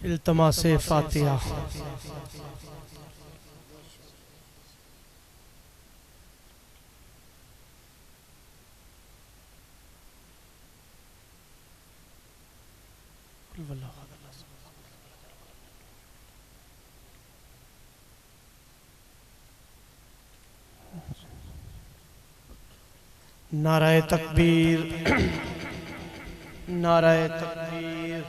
इल्तमासे फातिहा। नाराए तकबीर, नाराए तकबीर,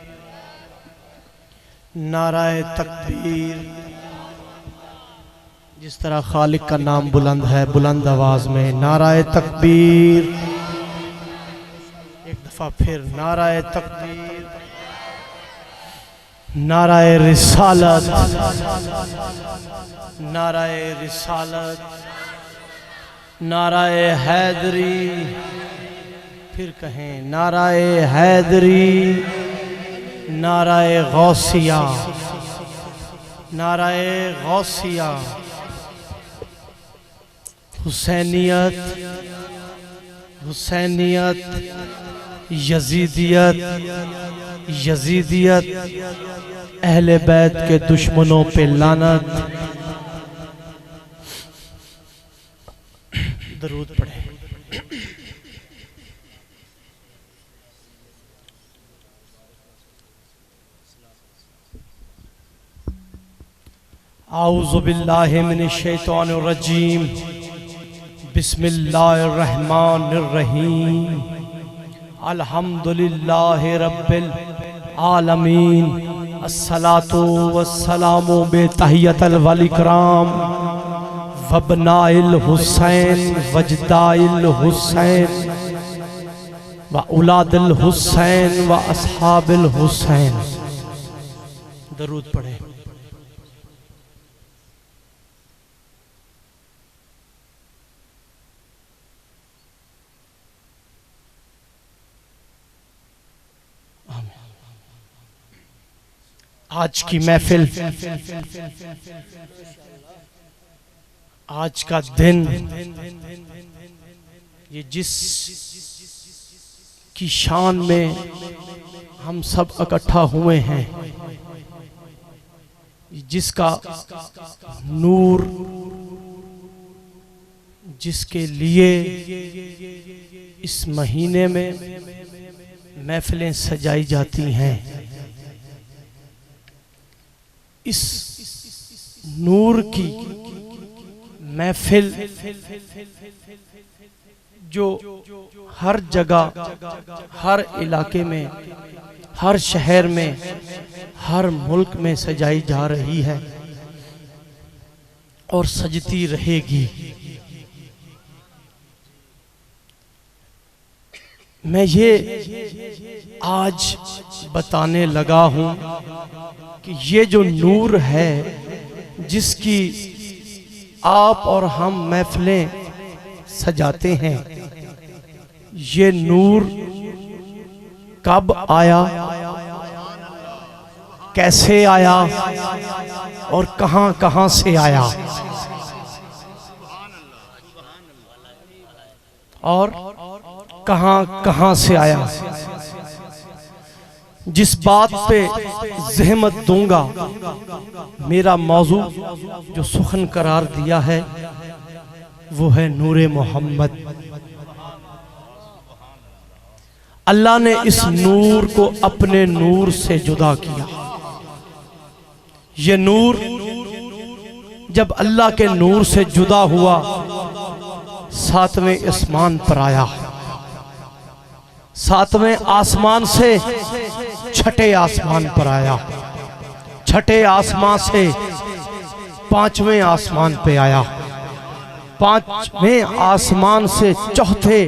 नाराए तकबीर। जिस तरह खालिक का नाम बुलंद है, बुलंद आवाज में नाराए तकबीर। एक दफा फिर नाराए तकबीर, नाराए रिसालत, नाराए रिसालत, नाराए हैदरी। फिर कहें नाराए हैदरी, नाराए गौसिया, नाराए गौसिया। हुसैनियत, हुसैनियत, यजीदियत, यजीदियत, अहले बैत के दुश्मनों पे लानत। दरूद पढ़े। आऊज़ु बिल्लाहि मिनश शैतानिर रजीम। बिस्मिल्लाहिर रहमानिर रहीम। अल्हम्दुलिल्लाहि रब्बिल आलमीन। अस्सलातु वस्सलामु बेतहियतल वल इकराम वबनाइल हुसैन वजदाइल हुसैन व औलादिल हुसैन व अस्हाबिल हुसैन। दरूद पढ़े। आज की महफिल, आज का दिन, ये जिस की शान में हम सब इकट्ठा हुए हैं, जिसका नूर, जिसके लिए इस महीने में महफिलें सजाई जाती हैं, इस नूर की महफिल जो हर जगह, हर इलाके में, हर शहर में, हर मुल्क में सजाई जा रही है और सजती रहेगी। मैं ये आज बताने लगा हूं कि ये जो नूर है, जिसकी आप और हम महफिलें सजाते हैं, ये नूर कब आया, कैसे आया और कहां कहां से आया, और कहां कहां से आया। जिस बात पे ज़हमत दूंगा, मेरा मौजू जो सुखन करार दिया है वो है नूरे मोहम्मद। अल्लाह ने इस नूर को अपने नूर से जुदा किया। ये नूर जब अल्लाह के नूर से जुदा हुआ, सातवें आसमान पर आया। सातवें आसमान से छठे आसमान पर आया। छठे आसमान से पांचवें आसमान पे आया। पांचवें आसमान से चौथे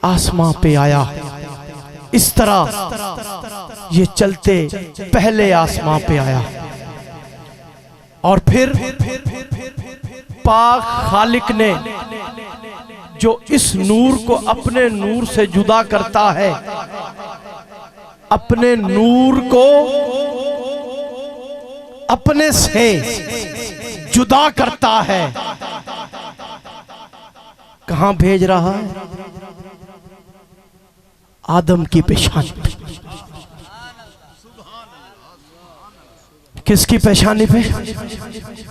आसमान पे आया। इस तरह ये चलते पहले आसमान पे आया और फिर पाक खालिक ने जो इस नूर को अपने नूर से जुदा करता है, अपने नूर को अपने से जुदा करता है, कहां भेज रहा है? आदम की पेशानी। किसकी पेशानी पे?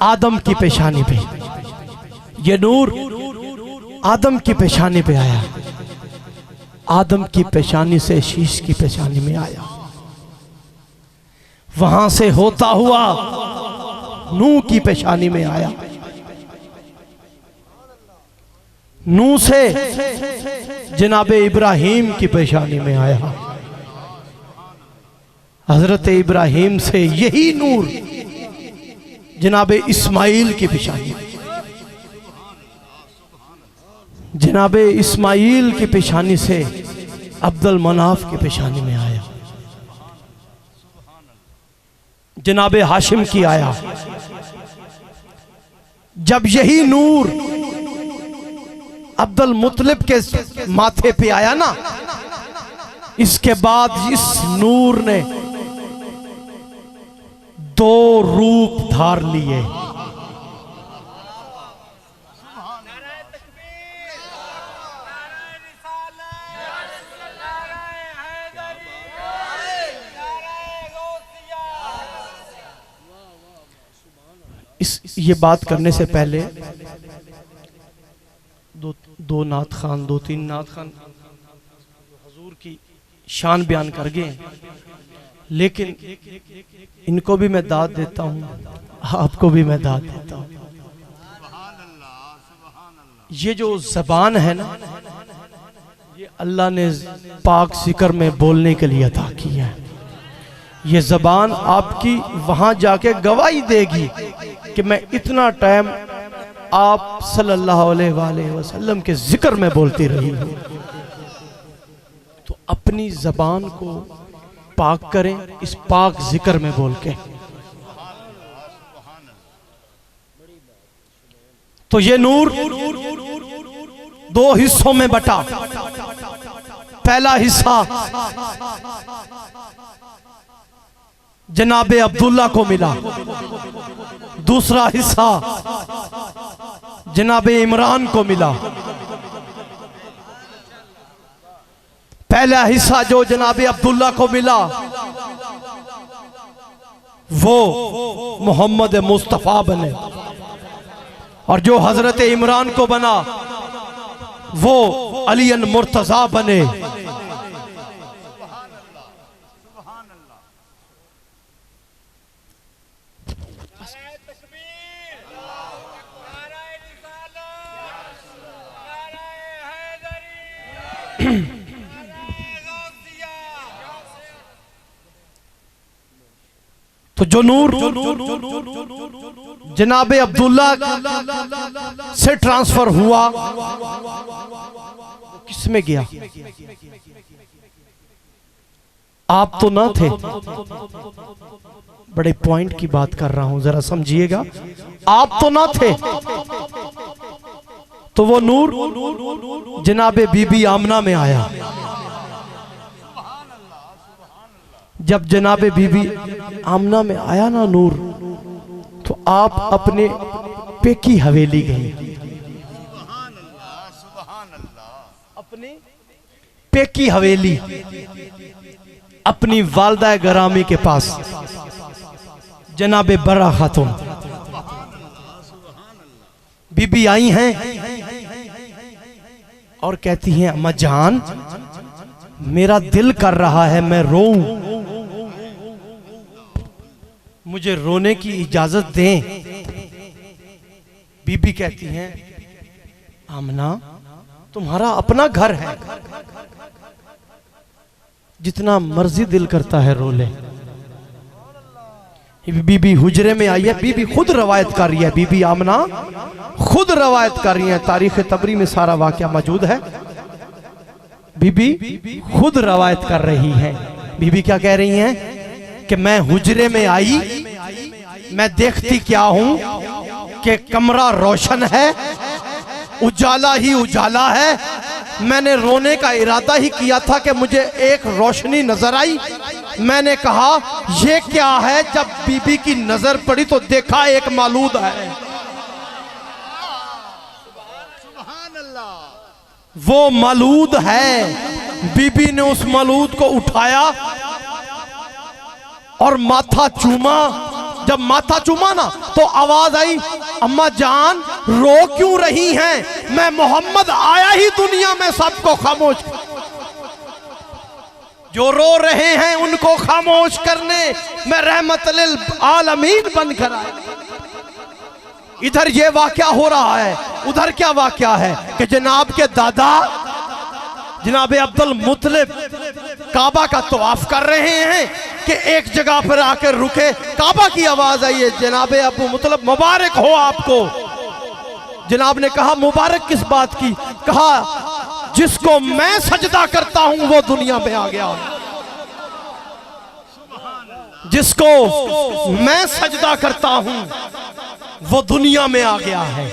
आदम की पेशानी पे। ये नूर आदम की पेशानी पे आया, आदम की पेशानी से शीश की पेशानी में आया, वहां से होता हुआ नूह की पेशानी में आया, नूह से जनाबे इब्राहिम की पेशानी में आया, हजरत इब्राहिम से यही नूर जनाबे इस्माइल की पेशानी में, जनाबे इस्माइल की पेशानी से अब्दुल मनाफ की पेशानी में आया, जनाबे हाशिम की आया। जब यही नूर अब्दुल मुत्तलिब के माथे पे आया ना, इसके बाद इस नूर ने दो रूप धार लिए। ये बात करने से पहले दो नात खान, दो तीन नात खान हुजूर की शान बयान कर गए, लेकिन इनको भी मैं दाद देता हूँ, आपको भी मैं दाद देता हूँ। ये जो ज़बान है ना, ये अल्लाह ने पाक ज़िक्र में बोलने के लिए अता की है। ये ज़बान आपकी वहाँ जाके गवाही देगी कि मैं इतना टाइम आप सल्लल्लाहु अलैहि वसल्लम के जिक्र में बोलती रही हूँ। तो अपनी ज़बान को पाक करें इस पाक जिक्र में बोल के। तो ये नूर दो हिस्सों में बटा। पहला हिस्सा जनाबे अब्दुल्ला को मिला, दूसरा हिस्सा जनाबे इमरान को मिला। पहला हिस्सा जो जनाबे अब्दुल्ला को मिला वो मोहम्मद मुस्तफ़ा बने, और जो हजरत इमरान को बना वो अलीन मुर्तजा बने। तो जो नूर जनाबे अब्दुल्ला से ट्रांसफर हुआ किस में गया? आप तो ना थे, बड़े पॉइंट की बात कर रहा हूं, जरा समझिएगा। आप तो ना थे, तो वो नूर जनाबे बीबी आमना में आया। जब जनाबे बीबी आमना में आया ना नूर, तो आप अपने पेकी हवेली गई, अपनी पेकी हवेली, अपनी वालदा गरामी के पास जनाबे बरा खातून बीबी आई हैं और कहती हैं अम्मा जान मेरा दिल कर रहा है मैं रोऊं, मुझे रोने की इजाजत दें। बीबी कहती हैं आमना तुम्हारा अपना घर है, जितना मर्जी दिल करता है रो ले। बीबी हुजरे में आई है, बीबी खुद रवायत कर रही है, बीबी आमना खुद रवायत कर रही है, तारीख तबरी में सारा वाकया मौजूद है। बीबी खुद रवायत कर रही है। बीबी क्या कह रही हैं कि मैं हुजरे में आई, मैं देखती क्या हूं कि कमरा रोशन है, उजाला ही उजाला है। मैंने रोने का इरादा ही किया था कि मुझे एक रोशनी नजर आई, मैंने कहा ये क्या है। जब बीबी की नजर पड़ी तो देखा एक मालूद है। वो मालूद है। बीबी ने उस मालूद को उठाया और माथा चूमा, जब माथा चूमा ना तो आवाज आई, अम्मा जान रो क्यों रही हैं? मैं मोहम्मद आया ही दुनिया में सबको खामोश, जो रो रहे हैं उनको खामोश करने मैं रहमत लिल आलमीन बनकर आया। इधर ये वाकया हो रहा है, उधर क्या वाकया है कि जनाब के दादा जनाब अब्दुल मुत्तलिब काबा का तवाफ कर रहे हैं कि एक जगह पर आकर रुके। काबा की आवाज आई है, जनाब अबू मुत्तलिब मुबारक हो आपको। जनाब ने कहा मुबारक किस बात की? कहा जिसको मैं सजदा करता हूं वो दुनिया में आ गया, जिसको मैं सजदा करता हूं वो दुनिया में आ गया है।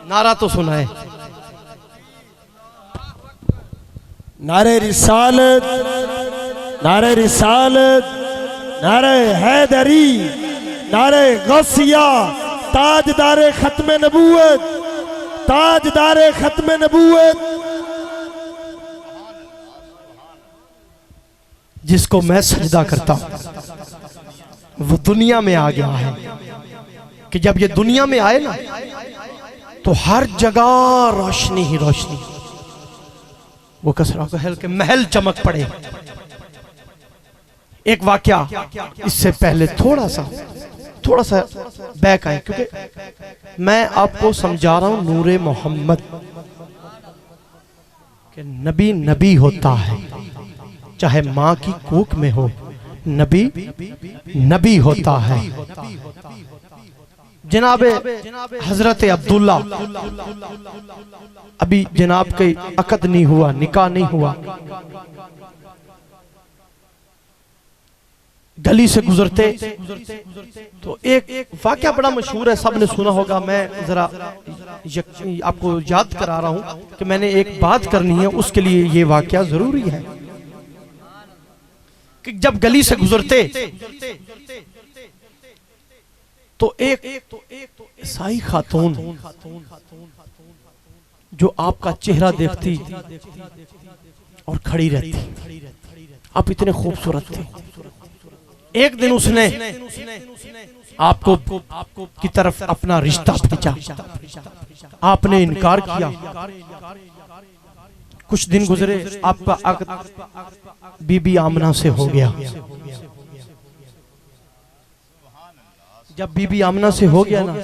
नारा तो सुना है, नारे रिसालत, नारे रिसालत, नारे हैदरी, नारे गौसिया, ताजदारे खत्म नबूवत, ताजदारे खत्म नबूवत। जिसको मैं सजदा करता हूं वो दुनिया में आ गया है। कि जब ये दुनिया में आए ना तो हर जगह रोशनी ही रोशनी, वो कसरा कहल के महल चमक पड़े। एक वाकया इससे पहले थोड़ा सा बैक आए, क्योंकि मैं आपको समझा रहा हूं नूरे मोहम्मद कि नबी नबी होता है, चाहे मां की कोख में हो, नबी नबी होता है। जनाब हजरत अब्दुल्ला, अभी जनाब के अकद नहीं हुआ, निकाह नहीं हुआ, गली से गुजरते तो एक वाकया बड़ा मशहूर है, सबने सुना होगा। मैं जरा आपको याद करा रहा हूं कि मैंने एक बात करनी है, उसके लिए ये वाकया जरूरी है। कि जब गली से गुजरते तो एक ईसाई खातून जो आपका चेहरा देखती और खड़ी रहती, आप इतने खूबसूरत थे। एक दिन उसने आपको की तरफ अपना रिश्ता भेजा, आपने इनकार किया। कुछ दिन गुजरे, आपका अक़द बीबी आमना से हो गया। जब बीबी आमना से हो गया ना,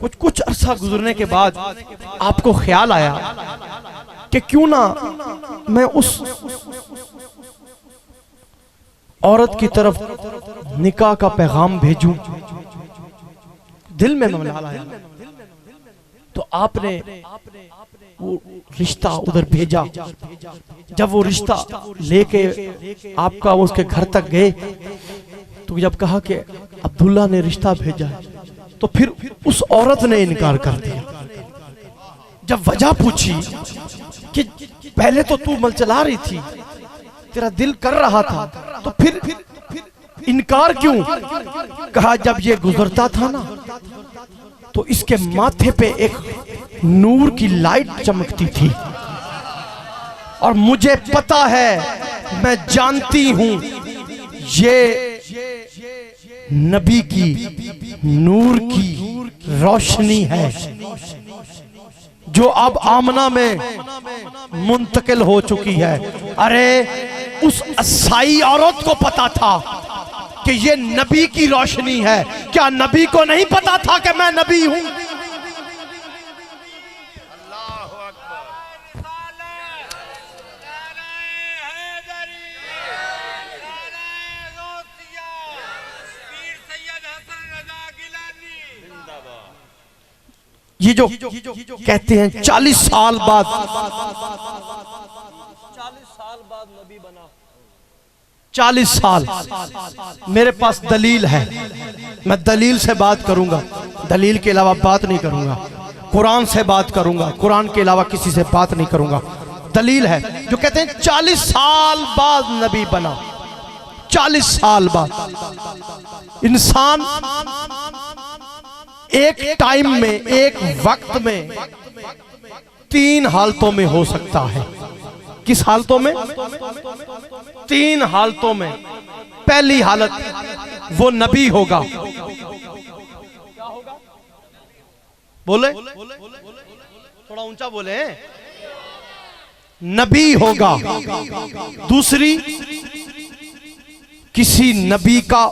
कुछ अरसा गुजरने के बाद आपको ख्याल आया कि क्यों ना मैं उस औरत की तरफ निकाह का पैगाम भेजूं। दिल में मलाल आया तो आपने वो रिश्ता उधर भेजा। जब वो रिश्ता लेके आपका उसके घर तक गए तो जब कहा कि अब्दुल्ला ने रिश्ता भेजा, तो फिर उस औरत ने इनकार कर दिया। जब वजह पूछी कि पहले तो तू मलचला रही थी, तेरा दिल कर रहा था, तो फिर इनकार क्यों? कहा जब ये गुजरता था ना तो इसके माथे पे एक नूर की लाइट चमकती थी, और मुझे पता है, मैं जानती हूं ये नबी की नूर की रोशनी है जो अब आमना में मुंतकिल हो चुकी है। अरे उस ईसाई औरत को पता था कि ये नबी की रोशनी है, क्या नबी को नहीं पता था कि मैं नबी हूं? ये जो कहते हैं 40 साल बाद नबी बना, 40 साल। मेरे पास दलील है, मैं दलील से बात करूंगा, दलील के अलावा बात नहीं करूंगा। कुरान से बात करूंगा, कुरान के अलावा किसी से बात नहीं करूंगा। दलील है जो कहते हैं 40 साल बाद नबी बना। 40 साल बाद इंसान एक टाइम में, एक वक्त में 3 हालतों में हो सकता है। किस हालतों में? 3 हालतों में। पहली हालत, वो नबी होगा। बोले, थोड़ा ऊंचा बोले। नबी होगा। दूसरी, किसी नबी का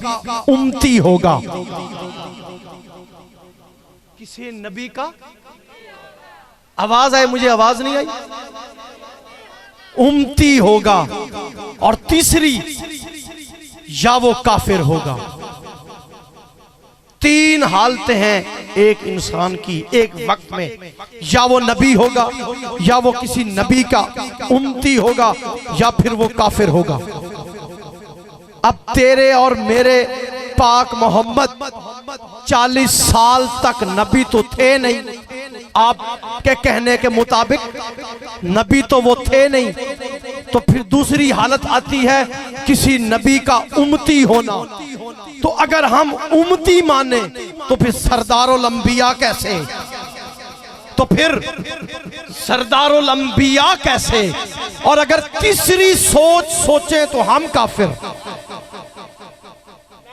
उम्मती होगा। किसी नबी का, आवाज आए, मुझे आवाज नहीं आई, उम्मती होगा। और तीसरी, या वो काफिर होगा। 3 हालतें हैं एक इंसान की एक वक्त में, या वो नबी होगा, या वो किसी नबी का उम्मती होगा, या फिर वो काफिर होगा। अब तेरे और मेरे पाक मोहम्मद 40 साल तक नबी तो थे नहीं, आपके कहने के मुताबिक नबी तो वो थे नहीं, तो फिर दूसरी हालत आती है किसी नबी का उम्मती होना। तो अगर हम उम्मती माने तो फिर सरदारुल अंबिया कैसे? तो फिर सरदारुल अंबिया कैसे? और अगर तीसरी सोच सोचे तो हम काफिर।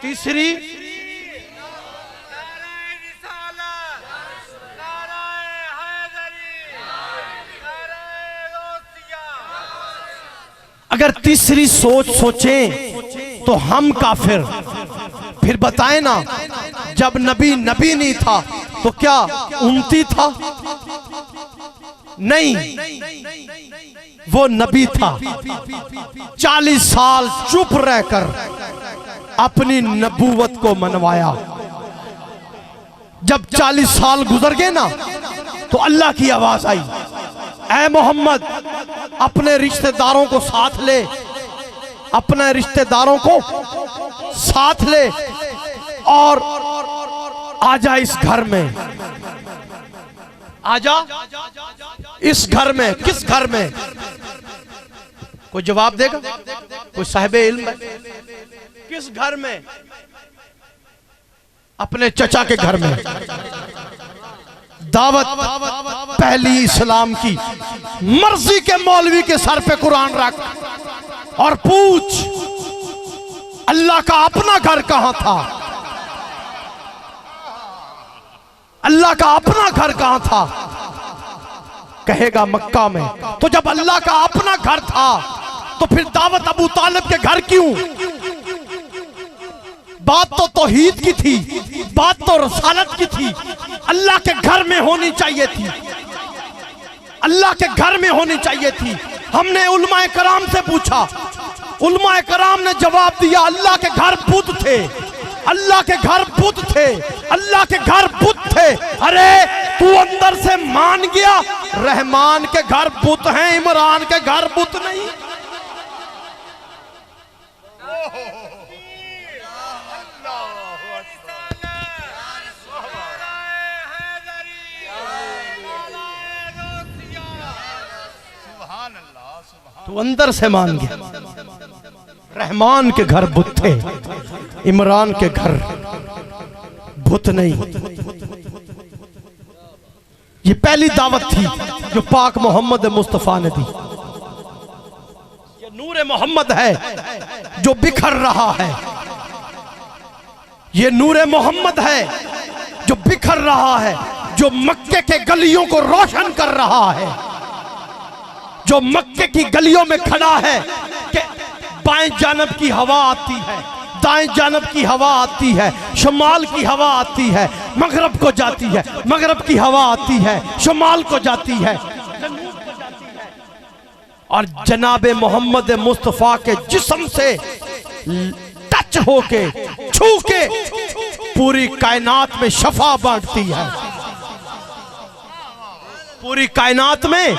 तीसरी, अगर तीसरी सोच सोचें तो हम काफिर। फिर बताएं ना, जब नबी नबी नहीं था तो क्या उम्मती था? नहीं, वो नबी था। 40 साल चुप रहकर अपनी नबूवत को मनवाया। जब 40 साल गुजर गए ना, तो अल्लाह की आवाज आई, ऐ मोहम्मद अपने रिश्तेदारों को साथ ले, अपने रिश्तेदारों को साथ ले और आजा इस घर में, आजा इस घर में। किस घर में? कोई जवाब देगा? कोई साहिबे इल्म है? किस घर में? अपने चचा के घर में। दावत पहली इस्लाम की, मर्जी के मौलवी के सर पे कुरान रख और पूछ, अल्लाह का अपना घर कहां था? अल्लाह का अपना घर कहां था? कहेगा मक्का में। तो जब अल्लाह का अपना घर था तो फिर दावत अबू तालिब के घर क्यों? बात तो तौहीद की थी, बात तो रसालत की थी, अल्लाह के घर में होनी चाहिए थी, अल्लाह के घर में होनी चाहिए थी। हमने उलमाए कराम से पूछा, उलमाए कराम ने जवाब दिया, अल्लाह के घर बुत थे, अल्लाह के घर बुत थे, अल्लाह के घर बुत थे। अरे तू अंदर से मान गया रहमान के घर बुत हैं, इमरान के घर बुत नहीं। तो अंदर से मान गया रहमान के घर बुत थे, इमरान के घर बुत नहीं। ये पहली दावत थी जो पाक मोहम्मद मुस्तफा ने दी। ये नूर मोहम्मद है जो बिखर रहा है, ये नूर मोहम्मद है जो बिखर रहा है, जो मक्के के गलियों को रोशन कर रहा है, जो मक्के की गलियों में खड़ा है कि बाएं जानब की हवा आती है, दाएं जानब की हवा आती है, शुमाल की हवा आती है, मगरब को जाती है, मगरब की हवा आती है, शुमाल को जाती है, और जनाबे मोहम्मद मुस्तफा के जिस्म से टच होके, छू के पूरी कायनात में शफा बांटती है, पूरी कायनात में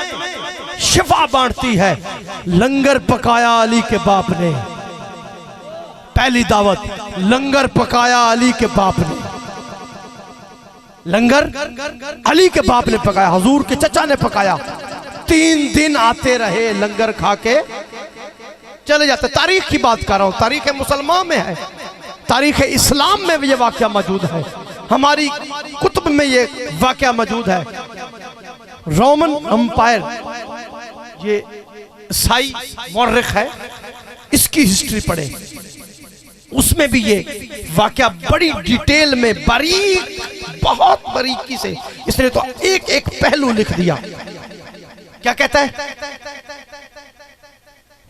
शिफा बांटती है। लंगर पकाया अली के बाप ने, पहली दावत लंगर पकाया अली के बाप ने, लंगर अली के बाप ने पकाया, हुजूर के चचा ने पकाया। 3 दिन आते रहे लंगर खा के चले जाते। तारीख की बात कर रहा हूं, तारीख मुसलमान में है, तारीख इस्लाम में भी ये वाकया मौजूद है, हमारी कुतुब में ये वाकया मौजूद है। रोमन अंपायर, ये ईसाई मौर्रिख है, इसकी हिस्ट्री पढ़े, उसमें भी ये वाकया बड़ी डिटेल में बारीक, बहुत बारीकी से इसने तो एक एक पहलू लिख दिया। क्या कहता है?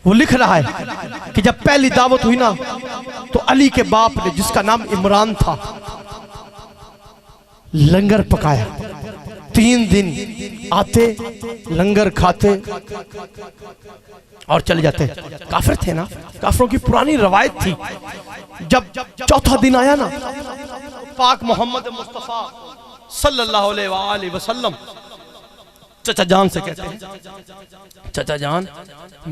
वो लिख रहा है कि जब पहली दावत हुई ना तो अली के बाप ने, जिसका नाम इमरान था, लंगर पकाया। 3 दिन आते, लंगर खाते और चले जाते। काफिर थे ना, काफिरों की पुरानी रवायत थी। जब चौथा दिन आया ना, पाक मोहम्मद मुस्तफा सल्लल्लाहु अलैहि वसल्लम चचा जान से कहते हैं, चचा जान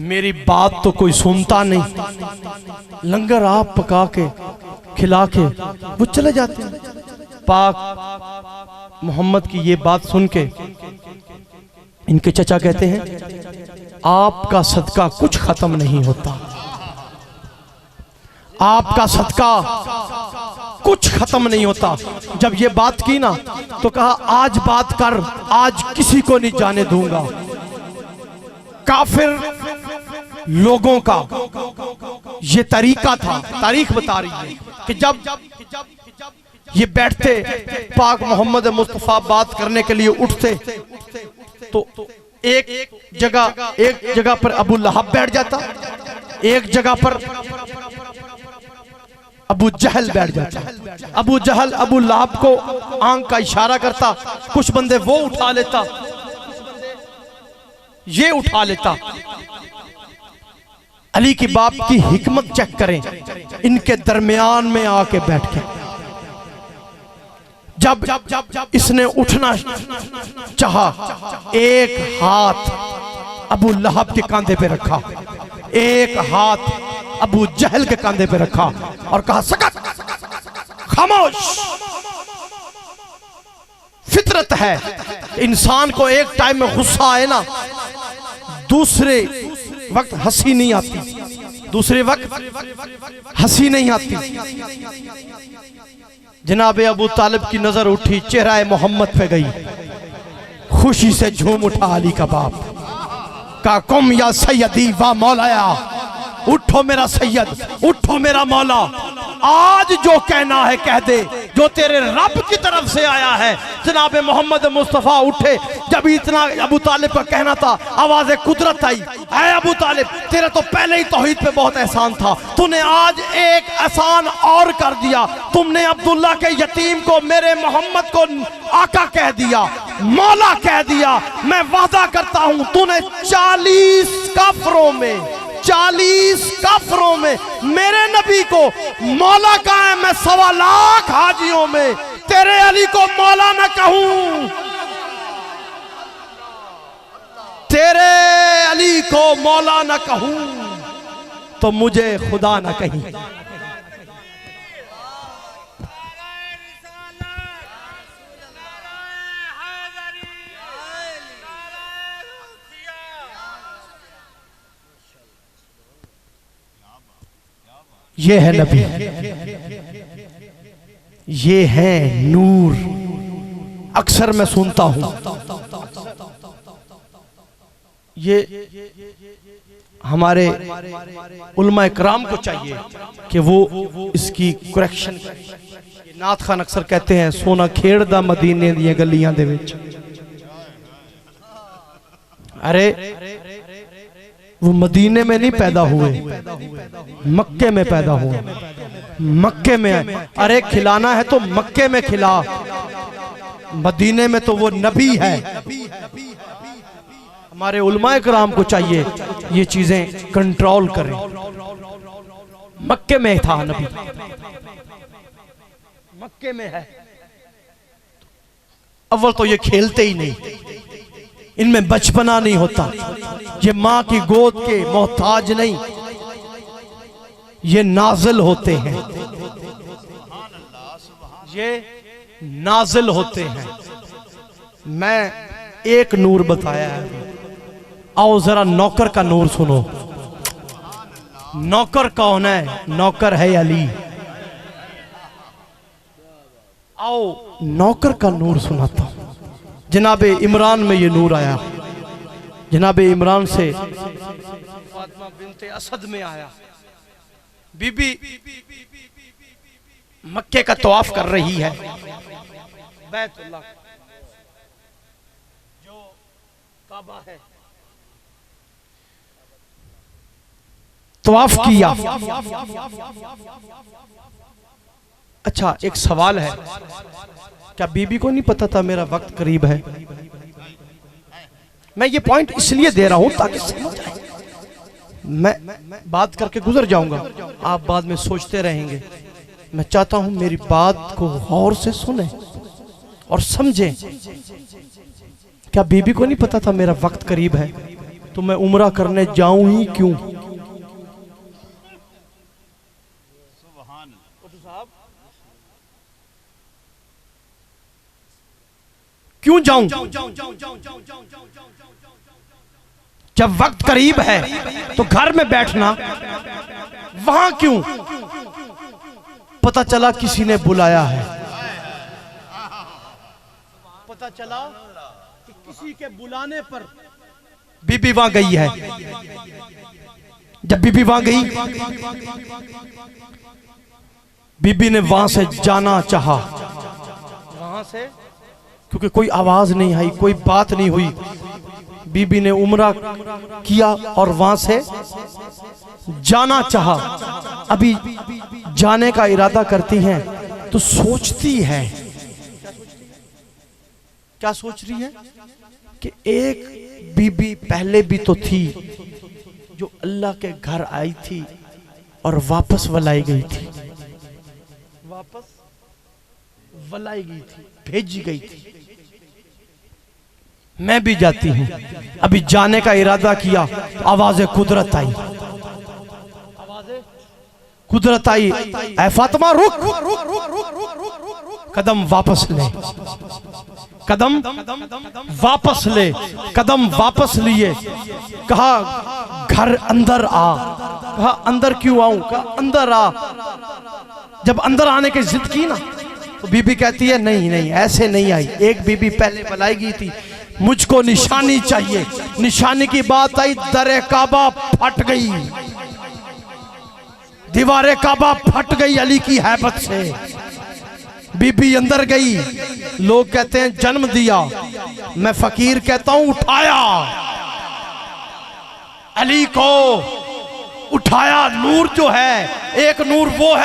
मेरी बात तो कोई सुनता नहीं, लंगर आप पका के खिला के वो चले जाते हैं। पाक मोहम्मद की ये बात सुन के इनके चचा कहते हैं, आपका सदका कुछ खत्म नहीं होता, आपका सदका कुछ खत्म नहीं होता। जब ये बात की ना तो कहा, आज बात कर, आज किसी को नहीं जाने दूंगा। काफिर लोगों का ये तरीका था, तारीख बता रही है कि जब ये बैठते, पाक मोहम्मद मुस्तफा बात करने के लिए उठते तो एक जगह पर अबू लहब बैठ जाता, एक जगह पर अबू जहल बैठ जाता। अबू जहल अबू लहब को आंख का इशारा करता, कुछ बंदे वो उठा लेता, ये उठा लेता। अली की बाप की हिकमत चेक करें, इनके दरमियान में आके बैठ के जब इसने उठना चाहा, एक हाथ अबू लहब के कांधे पे रखा, एक हाथ अबू जहल के कांधे पे रखा और कहा, सकत, खामोश। फितरत है, इंसान को एक टाइम में गुस्सा आए ना, दूसरे वक्त हंसी नहीं आती, दूसरे वक्त हंसी नहीं आती। जनाब अबू तालिब की नजर उठी, चेहरा मोहम्मद पे गई, खुशी से झूम उठा अली का बाप, का कुम या सैयदी वा मौलाया, उठो मेरा सैयद, उठो मेरा मौला, आज जो कहना है कह दे, जो तेरे रब की तरफ से आया है। जनाब मोहम्मद मुस्तफा उठे, जब इतना अबू तालिब का कहना था, आवाज़ कुदरत आई, ऐ अबू तालिब, तेरा तो पहले ही तौहीद पे बहुत एहसान था, तूने आज एक एहसान और कर दिया, तुमने अब्दुल्ला के यतीम को मेरे मोहम्मद को आका कह दिया, मौला कह दिया। मैं वादा करता हूं, तूने 40 काफरों में, 40 काफरों में मेरे नबी को मौला कहा है, मैं 1.25 लाख हाजियों में तेरे अली को मौला न कहूं, तेरे अली को मौला न कहूं तो मुझे खुदा न कहीं। ये है नबी, ये है नूर। अक्सर मैं सुनता हूं, ये हमारे उलमा इकराम को चाहिए कि वो इसकी करेक्शन करें। नाथ खान अक्सर कहते हैं, सोना खेड़दा मदीने दी गलियां दे विच। अरे वो मदीने में नहीं पैदा हुए, मक्के में पैदा हुए, मक्के में। अरे खिलाना है तो मक्के में खिला, मदीने में तो वो नबी है। हमारे उलमाए कराम को चाहिए ये चीजें कंट्रोल करें। मक्के में था नबी, मक्के में है। अव्वल तो ये खेलते ही नहीं, इनमें बचपना नहीं होता, ये माँ की गोद के मोहताज नहीं, ये नाजिल होते हैं, ये नाजिल होते हैं। मैं एक नूर बताया है, आओ जरा नौकर का नूर सुनो। नौकर कौन है? नौकर है अली। आओ नौकर का नूर सुनाता हूं। जनाबे इमरान में ये नूर आया, जनाब इमरान से फातिमा बिनते असद में आया। बीबी मक्के का तवाफ कर रही है, बैतुल्लाह जो काबा है, तवाफ किया। अच्छा, एक सवाल है, क्या बीबी को नहीं पता था मेरा वक्त करीब है? मैं ये पॉइंट इसलिए दे रहा हूं ताकि समझ आए। मैं बात करके गुजर जाऊंगा, आप बाद में सोचते रहेंगे। मैं चाहता हूं मेरी बात को गौर से सुने और समझें। क्या बीबी को नहीं पता था मेरा वक्त करीब है, तो मैं उम्रा करने जाऊं ही क्यों? क्यों जाऊं? जब वक्त करीब है तो घर में बैठना, वहां क्यों? पता चला किसी ने बुलाया है, पता चला कि किसी के बुलाने पर बीबी वहां गई है। जब बीबी वहां गई, बीबी ने वहां से जाना चाहा, वहां से, क्योंकि कोई आवाज नहीं आई, कोई बात नहीं हुई। बीबी ने उम्रा किया और वहां से जाना चाहा। अभी जाने का इरादा करती हैं तो सोचती है, क्या सोच रही है कि एक बीबी पहले भी तो थी जो अल्लाह के घर आई थी और वापस वलाई गई थी, वापस वलाई गई थी, भेजी गई थी। मैं भी जाती हूं। अभी जाने का इरादा किया तो आवाज़े कुदरत आई, कुदरत आई, ऐ फातिमा रुक, कदम वापस ले, कदम वापस ले। कदम वापस लिए, कहा घर अंदर आ। कहा अंदर क्यों आऊं? कहा अंदर आ। जब अंदर आने की जिद की ना, तो बीबी कहती है नहीं नहीं, ऐसे नहीं आई। एक बीबी पहले बुलाई गई थी, मुझको निशानी चाहिए। निशानी की बात आई, दरे काबा फट गई, दीवारे काबा फट गई अली की हैबत से। बीबी अंदर गई, लोग कहते हैं जन्म दिया, मैं फकीर कहता हूं उठाया। अली को उठाया। नूर जो है, एक नूर वो है